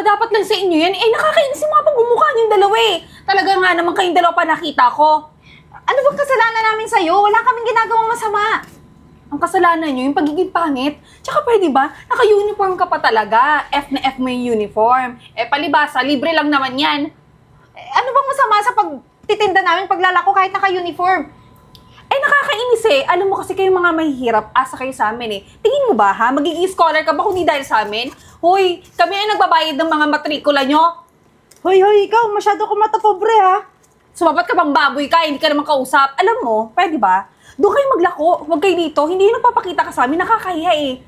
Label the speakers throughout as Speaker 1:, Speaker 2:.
Speaker 1: ba dapat lang sa inyo yan? Eh, nakakainis yung mga pagmumukha niyong dalawa eh. Talaga nga naman kayong dalawa pa nakita ko.
Speaker 2: Ano bang kasalanan namin sa'yo? Wala kaming ginagawang masama.
Speaker 1: Ang kasalanan niyo, yung pagiging pangit. Tsaka pwede ba, naka-uniform ka pa talaga. F na F mo yung uniform. Eh, palibasa, libre lang naman yan.
Speaker 2: Ano bang masama sa pagtitinda namin paglalako kahit naka-uniform?
Speaker 1: Eh, nakakainis eh. Alam mo kasi kayong mga mahihirap, asa kayo sa amin eh. Tingin mo ba ha, magiging scholar ka ba kung di dahil sa amin? Hoy, kami ay nagbabayad ng mga matrikula nyo.
Speaker 3: Hoy, ikaw, masyado ka matapobre ha.
Speaker 1: Sumapat ka bang baboy ka, hindi ka naman kausap. Alam mo, pwede ba? Doon kayo maglako, huwag kayo dito. Hindi yung nagpapakita ka sa amin, nakakahiya eh.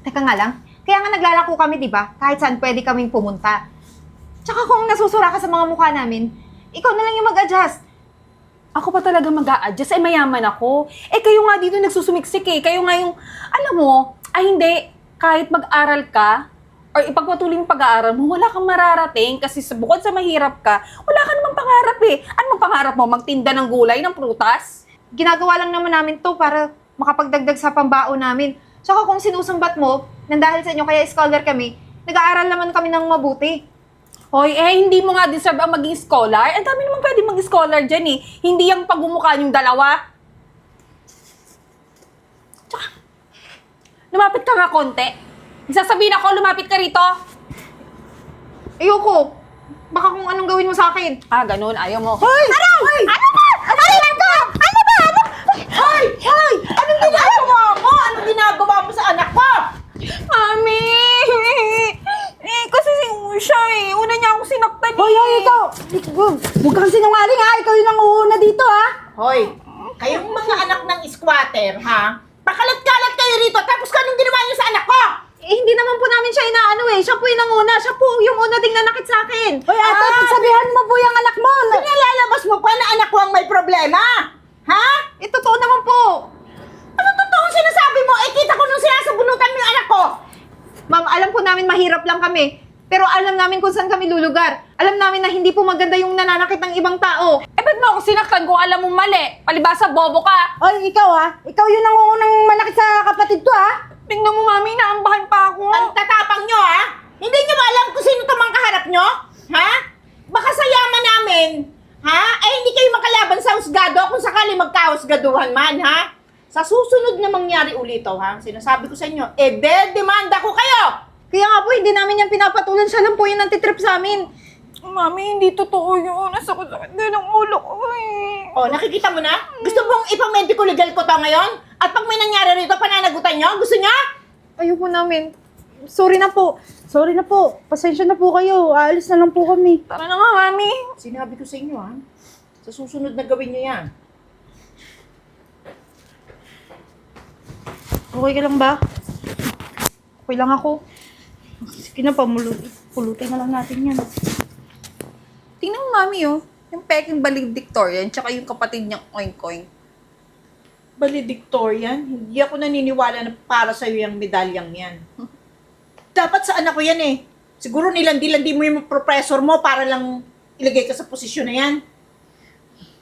Speaker 2: Teka nga lang, kaya nga naglalako kami, di ba? Kahit saan pwede kaming pumunta. Tsaka kung nasusura ka sa mga mukha namin, ikaw na lang yung mag-adjust.
Speaker 1: Ako pa talaga mag-a-adjust, eh mayaman ako. Eh kayo nga dito nagsusumiksik eh. Kayo nga yung, alam mo, ay hindi, kahit mag-aral ka, or ipagpatuloy yung pag-aaral mo, wala kang mararating kasi bukod sa mahirap ka, wala ka namang pangarap eh. Anong pangarap mo? Magtinda ng gulay, ng prutas?
Speaker 2: Ginagawa lang naman namin to para makapagdagdag sa pambao namin. Tsaka kung sinusumbat mo, nang dahil sa inyo kaya scholar kami, nag-aaral naman kami ng mabuti.
Speaker 1: Hoy, eh hindi mo nga deserve ang maging scholar. Ang dami naman pwede maging scholar dyan eh. Hindi yung pagmumukha yung dalawa. Tsaka, lumapit ka nga konti. Sasabihin ako, lumapit ka rito.
Speaker 2: Ayoko. Baka kung anong gawin mo sa akin.
Speaker 1: Ah, ganun. Ayaw mo.
Speaker 3: Hoy! Hoy!
Speaker 2: Ano ba? Ano ba? Ano ba?
Speaker 3: Hoy! Hoy! Anong ginagawa mo? Anong ginagawa mo sa anak ko?
Speaker 1: Mami! Eh, kasi siya eh. Una niya akong sinaktan eh.
Speaker 3: Hoy, ikaw! Huwag kang sinungaling ha! Ikaw yung nanguuna dito ha!
Speaker 4: Hoy, kayong mga anak ng squatter, ha? Pakalat-kalat kayo rito, tapos anong ginawa niyo sa anak ko?
Speaker 2: Eh, hindi naman po namin siya inaano eh. Siya po yung nanguna. Siya po yung una ding nanakit sa akin.
Speaker 3: Hoy, ate, pagsabihan mo po yung anak mo!
Speaker 4: Pinalalabas mo pa na anak ko ang may problema? Ha?
Speaker 2: Eh, totoo naman po.
Speaker 4: Anong totoong sinasabi mo? Eh, kita ko nung sinasabunutan mo yung anak ko.
Speaker 2: Ma'am, alam po namin mahirap lang kami. Pero alam namin kung saan kami lulugar. Alam namin na hindi po maganda yung nananakit ng ibang tao.
Speaker 1: Eh, ba't mo ako sinaktan kung alam mo mali? Palibasa, bobo ka.
Speaker 3: Hoy, ikaw ha! Ikaw yung nangungunang manakit sa kapatid ko ha!
Speaker 1: Tingnan mo, mami, naambahan pa ako.
Speaker 4: Ang tatapang nyo, ha? Hindi nyo ba alam kung sino tamang kaharap nyo? Ha? Baka sa yaman namin, ha? Ay hindi kayo makalaban sa husgado kung sakali magkahusgaduhan man, ha? Sa susunod na mangyari ulito, ha? Sinasabi ko sa inyo, demanda ko kayo!
Speaker 2: Kaya nga po, hindi namin yan pinapatulan. Siya lang po yung nantitrip sa amin.
Speaker 1: Mami, hindi totoo yun. Nasakit-sakit din ang ulo ko eh.
Speaker 4: O, nakikita mo na? Gusto mong ipang-medico legal ko to ngayon? At pag may nangyari rito, pananagutan nyo? Gusto nyo?
Speaker 2: Ayaw po namin. Sorry na po.
Speaker 3: Sorry na po. Pasensya na po kayo. Aalis na lang po kami.
Speaker 1: Tara na nga, mami.
Speaker 4: Sinabi ko sa inyo, ha? Sa susunod na gawin nyo yan.
Speaker 3: Okay ka lang ba? Okay lang ako. Sige na, pulutin na lang natin yan.
Speaker 1: Tingnan mo, mami, oh. Yung peking valedictorian, tsaka yung kapatid niyang oink-oink.
Speaker 4: Valedictorian? Hindi ako naniniwala na para sa'yo yung medalyang yan. Dapat sa anak ko yan eh. Siguro nilandi-landi mo yung professor mo para lang ilagay ka sa posisyon na yan.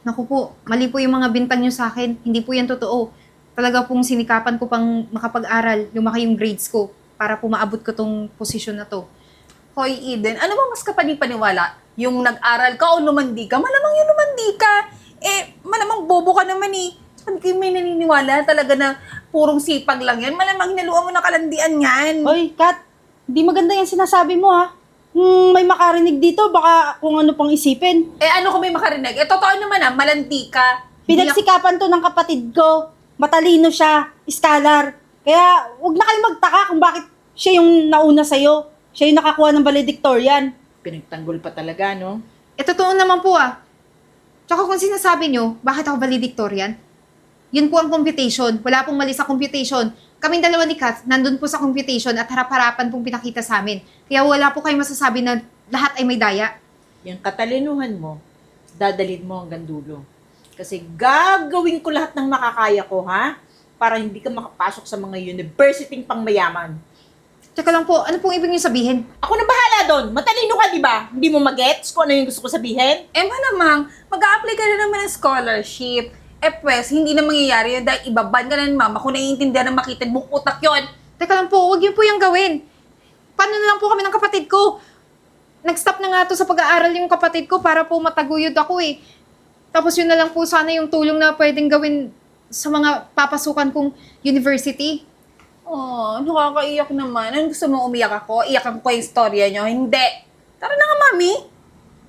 Speaker 2: Naku po, mali po yung mga bintang nyo sa akin. Hindi po yan totoo. Talaga pong sinikapan ko pang makapag-aral, lumaki yung grades ko para po maabot ko tong posisyon na to.
Speaker 1: Hoy, Eden, ano ba mas kapani-paniwala? Yung nag-aral ka o lumandi ka? Malamang yung lumandi ka. Eh, malamang bobo ka naman eh. Saan kayo may naniniwala talaga na purong sipag lang yan? Malamang hinaluan mo na kalandian yan.
Speaker 3: Hoy, Kat! Hindi maganda yung sinasabi mo ha. May makarinig dito, baka kung ano pang isipin.
Speaker 1: Eh, ano kung may makarinig? Eh, totoo naman ah, malandi ka.
Speaker 3: Pinagsikapan to ng kapatid ko. Matalino siya, scholar. Kaya huwag na kayo magtaka kung bakit siya yung nauna sa'yo. Siya yung nakakuha ng valedictorian.
Speaker 4: Pinagtanggol pa talaga, no?
Speaker 2: Eh, totoo naman po ah. Tsaka kung sinasabi nyo, bakit ako valedictorian? Yun po ang computation. Wala pong mali sa computation. Kaming dalawa ni Kat, nandun po sa computation at harap-harapan pong pinakita sa amin. Kaya wala po kayong masasabi na lahat ay may daya.
Speaker 4: Yung katalinuhan mo, dadalhin mo hanggang dulo. Kasi gagawin ko lahat ng makakaya ko, ha? Para hindi ka makapasok sa mga university pang mayaman.
Speaker 2: Tsaka lang po, ano pong ibig nyo sabihin?
Speaker 4: Ako na bahala doon. Matalino ka, di ba? Hindi mo magets kung ano yung gusto ko sabihin?
Speaker 1: Eh, malamang, mag-a-apply ka na naman ng scholarship. Eh, pwes, hindi na mangyayari yun dahil ibaban ka na ng mama kung naiintindihan ng makitid mong utak yun.
Speaker 2: Teka lang po, huwag yun po yung gawin. Paano na lang po kami ng kapatid ko? nag-stop na nga to sa pag-aaral yung kapatid ko para po mataguyod ako eh. Tapos yun na lang po sana yung tulong na pwedeng gawin sa mga papasukan kong university.
Speaker 1: Oh, nakakaiyak naman. Anong gusto mo umiyak ako? Iyakan ko yung storya nyo? Hindi. Tara na nga, Mami.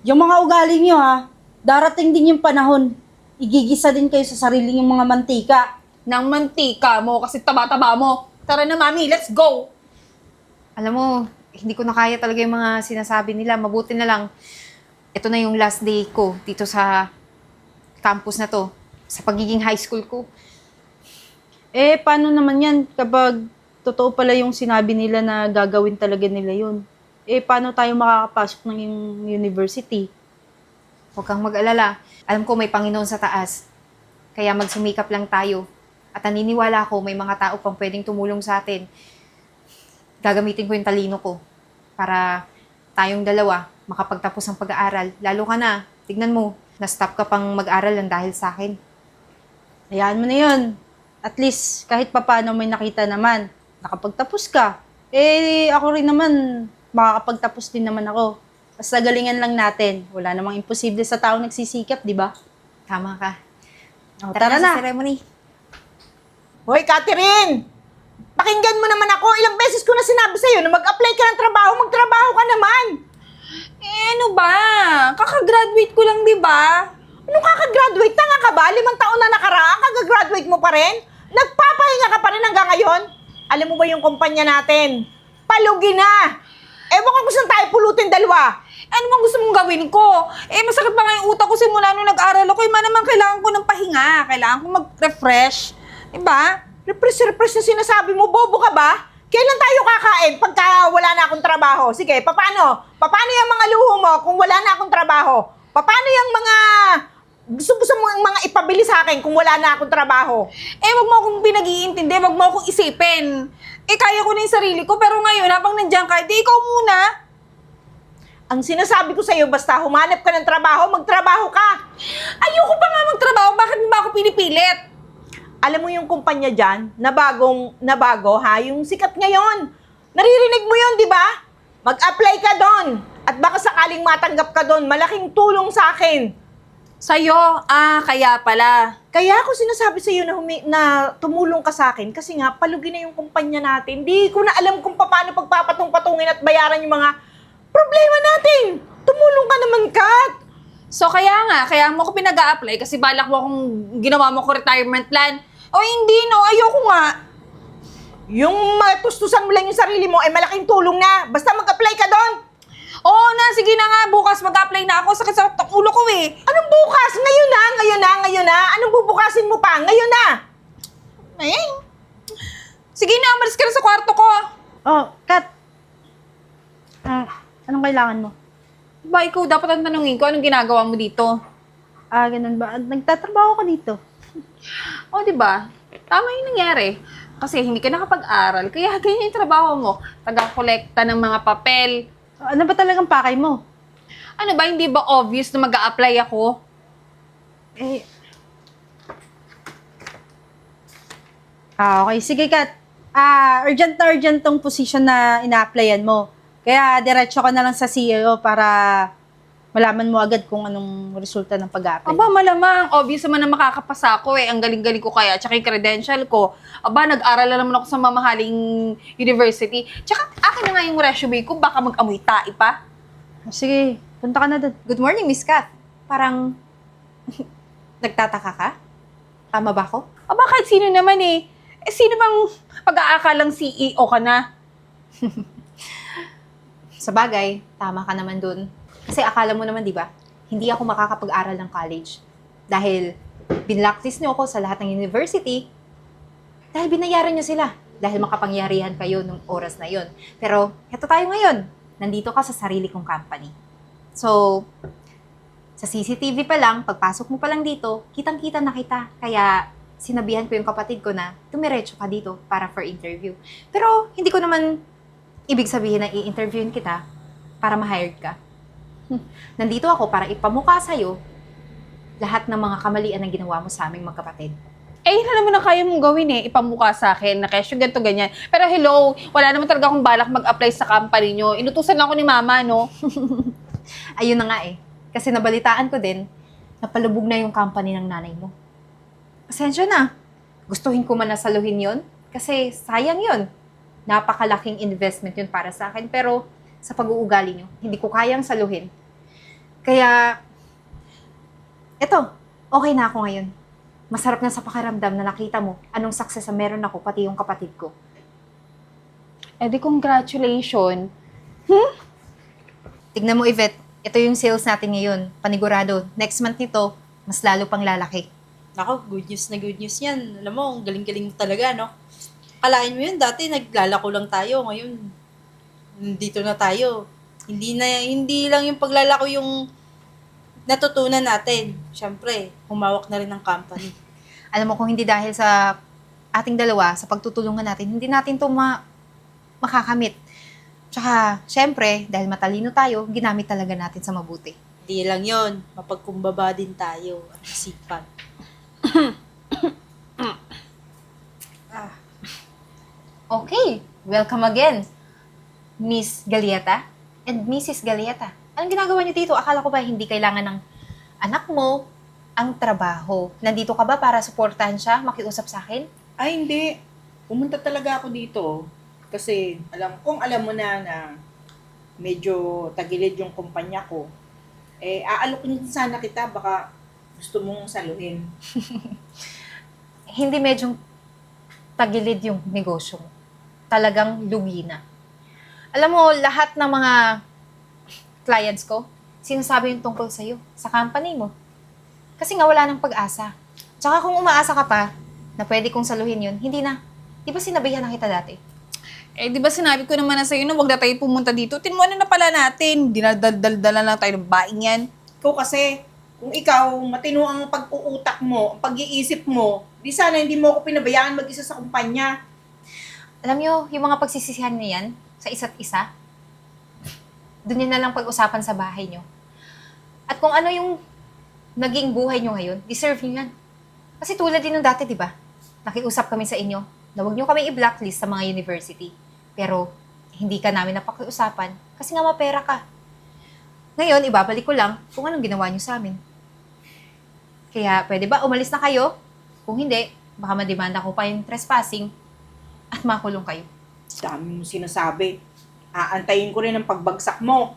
Speaker 3: Yung mga ugali nyo ha, darating din yung panahon. Igigisa din kayo sa sarili yung mga mantika.
Speaker 1: Nang mantika mo kasi taba-taba mo. Tara na, Mami. Let's go.
Speaker 2: Alam mo, hindi ko na kaya talaga yung mga sinasabi nila. Mabuti na lang, ito na yung last day ko dito sa campus na to. Sa pagiging high school ko.
Speaker 3: Eh, paano naman yan kapag totoo pala yung sinabi nila na gagawin talaga nila yun? Eh, paano tayo makakapasok ng yung university?
Speaker 2: Huwag kang mag-alala. Alam ko may Panginoon sa taas. Kaya magsumikap lang tayo. At naniniwala ko may mga tao pang pwedeng tumulong sa atin. Gagamitin ko yung talino ko para tayong dalawa makapagtapos ng pag-aaral. Lalo ka na, tignan mo, na-stop ka pang mag-aral lang dahil sa akin.
Speaker 3: Hayaan mo na yun. At least, kahit papano may nakita naman. Nakapagtapos ka. Eh, ako rin naman, makakapagtapos din naman ako. Basta galingan lang natin. Wala namang imposible sa taong nagsisikap, di ba?
Speaker 2: Tama ka.
Speaker 3: O, tara
Speaker 2: sa
Speaker 3: na.
Speaker 2: ceremony.
Speaker 4: Hoy, Catherine! Pakinggan mo naman ako. Ilang beses ko na sinabi sa'yo na mag-apply ka ng trabaho, magtrabaho ka naman.
Speaker 1: Eh, ano ba? Kakagraduate ko lang, di ba?
Speaker 4: Anong kakagraduate? Tanga ka ba? 5 taon na nakaraan, kagagraduate mo pa rin? Nagpapahinga ka pa rin hanggang ngayon? Alam mo ba yung kumpanya natin? Palugi na! Ewan ko kung saan tayo pulutin dalawa.
Speaker 1: Ano bang gusto mong gawin ko? Eh, masakit pa nga yung utak ko simula nung nag-aral ako. Ima naman kailangan ko ng pahinga. Kailangan ko mag-refresh. Diba?
Speaker 4: Refresh na sinasabi mo, bobo ka ba? Kailan tayo kakain pagka wala na akong trabaho? Sige, paano? Paano yung mga luho mo kung wala na akong trabaho? Paano yung mga gusto mo yung mga ipabili sa akin kung wala na akong trabaho?
Speaker 1: Eh, wag mo akong pinag-iintindi. Wag mo akong isipin. Eh, kaya ko na yung sarili ko. Pero ngayon, habang nandiyan ka, di ikaw muna.
Speaker 4: Ang sinasabi ko sa'yo, basta humanap ka ng trabaho, magtrabaho ka.
Speaker 1: Ayoko pa nga magtrabaho. Bakit mo ba ako pinipilit?
Speaker 4: Alam mo yung kumpanya dyan, na bago ha, yung sikat ngayon. Naririnig mo yun, di ba? Mag-apply ka doon. At baka sakaling matanggap ka doon, malaking tulong sa akin.
Speaker 1: Sa'yo? Kaya pala.
Speaker 4: Kaya ako sinasabi sa'yo na tumulong ka sa akin kasi nga, palugi na yung kumpanya natin. Di ko na alam kung paano pagpapatong-patungin at bayaran yung mga problema natin. Tumulong ka naman, Kat.
Speaker 1: So, kaya mo ko pinag-a-apply kasi balak mo akong ginawa mo ko retirement plan. O hindi, no? Ayoko nga.
Speaker 4: Yung matustusan mo lang yung sarili mo ay malaking tulong na. Basta mag-apply ka doon.
Speaker 1: Oo na, sige na nga. Bukas mag-apply na ako. Sakit sa ulo ko eh.
Speaker 4: Anong bukas? Ngayon na. Anong bubukasin mo pa? Ngayon na.
Speaker 1: Eh. Sige na, umalis ka na sa kwarto ko.
Speaker 3: Oh, Kat. Anong kailangan mo?
Speaker 1: Ba, ikaw dapat ang tanungin ko, anong ginagawa mo dito?
Speaker 3: Ganun ba? Nagtatrabaho ka dito.
Speaker 1: O, di ba? Tama yung nangyari. Kasi hindi ka nakapag-aral, kaya ganyan yung trabaho mo. Taga-kolekta ng mga papel.
Speaker 3: Ano ba talagang pakay mo?
Speaker 1: Ano ba, hindi ba obvious na mag-a-apply ako?
Speaker 3: Eh... okay. Sige, Kat. Urgent tong position na ina-applyan mo. Kaya diretso ka na lang sa CEO para malaman mo agad kung anong resulta ng pag-a-apply.
Speaker 1: Aba, malamang. Obvious naman na makakapasa ako eh. Ang galing-galing ko kaya. Tsaka yung credential ko. Aba, nag-aral na naman ako sa mamahaling university. Tsaka akin na nga yung resume ko. Baka mag-amoy tae pa.
Speaker 3: Sige, punta ka na doon.
Speaker 2: Good morning, Miss Kat. Parang nagtataka ka? Tama ba ako?
Speaker 1: Aba, kahit sino naman eh. Eh, sino bang pag-aakalang CEO ka na?
Speaker 2: Sa bagay, tama ka naman dun. Kasi akala mo naman, di ba, hindi ako makakapag-aral ng college. Dahil binlacklist niyo ako sa lahat ng university. Dahil binayaran niyo sila. Dahil makapangyarihan kayo nung oras na yon. Pero, heto tayo ngayon. Nandito ka sa sarili kong company. So, sa CCTV pa lang, pagpasok mo pa lang dito, kitang-kita na kita. Kaya, sinabihan ko yung kapatid ko na tumiretso ka dito para for interview. Pero, hindi ko naman ibig sabihin na i-interviewin kita para ma-hired ka. Nandito ako para ipamukha sa'yo lahat ng mga kamalian na ginawa mo sa aming magkapatid.
Speaker 1: Eh, yun na naman ang kaya mong gawin eh. Ipamukha sa akin na kesyo ganito, ganyan. Pero hello, wala naman talaga akong balak mag-apply sa company nyo. Inutusan lang ako ni mama, no?
Speaker 2: Ayun na nga eh. Kasi nabalitaan ko din, napalubog na yung company ng nanay mo. Pasensya na. Gustuhin ko man na saluhin yon kasi sayang yon. Napakalaking investment yun para sa akin. Pero sa pag-uugali nyo, hindi ko kayang saluhin. Kaya, eto, okay na ako ngayon. Masarap na sa pakiramdam na nakita mo anong success ang meron ako, pati yung kapatid ko.
Speaker 1: Eh di congratulations.
Speaker 2: Tignan mo, Yvette, ito yung sales natin ngayon. Panigurado, next month nito, mas lalo pang lalaki.
Speaker 3: Nako, good news na good news yan. Alam mo, ang galing-galing mo talaga, no? Kalain mo yun, dati naglalako lang tayo. Ngayon, dito na tayo. Hindi lang yung paglalako yung natutunan natin. Siyempre, humawak na rin ng company.
Speaker 2: Alam mo, kung hindi dahil sa ating dalawa, sa pagtutulungan natin, hindi natin to makakamit. Tsaka, syempre, dahil matalino tayo, ginamit talaga natin sa mabuti.
Speaker 3: Hindi lang yon, mapagkumbaba din tayo at masipag.
Speaker 2: Okay, welcome again, Miss Galieta and Mrs. Galieta. Anong ginagawa niyo dito? Akala ko ba hindi kailangan ng anak mo ang trabaho? Nandito ka ba para suportahan siya, makiusap sa akin?
Speaker 4: Ay, hindi. Pumunta talaga ako dito. Kasi alam mo na medyo tagilid yung kumpanya ko. Eh, aalokin sana kita, baka gusto mong saluhin.
Speaker 2: Hindi medyo tagilid yung negosyo mo. Talagang lugi na. Alam mo, lahat ng mga clients ko, sinasabi yung tungkol sa'yo, sa company mo. Kasi nga wala ng pag-asa. Tsaka kung umaasa ka pa, na pwede kong saluhin yun, hindi na. Di ba sinabihan na kita dati?
Speaker 1: Eh, di ba sinabi ko naman na sa'yo na huwag na tayo pumunta dito? Tinmuan na pala natin. Dinadaldala lang tayo ng baing yan.
Speaker 4: Ikaw kasi, kung ikaw, matino ang pag-uutak mo, ang pag-iisip mo, di sana hindi mo ako pinabayaan mag-isa sa kumpanya.
Speaker 2: Alam nyo, yung mga pagsisisihan na yan, sa isa't isa, doon yun na lang pag-usapan sa bahay nyo. At kung ano yung naging buhay nyo ngayon, deserve nyo yan. Kasi tulad din nung dati, di ba? Nakiusap kami sa inyo na huwag nyo kami i-blacklist sa mga university. Pero, hindi ka namin napakiusapan kasi nga mapera ka. Ngayon, ibabalik ko lang kung anong ginawa nyo sa amin. Kaya, pwede ba umalis na kayo? Kung hindi, baka mademanda ko pa yung trespassing at makulong kayo.
Speaker 4: Dami mo sinasabi. Aantayin ko rin ang pagbagsak mo.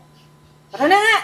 Speaker 4: Tara na nga!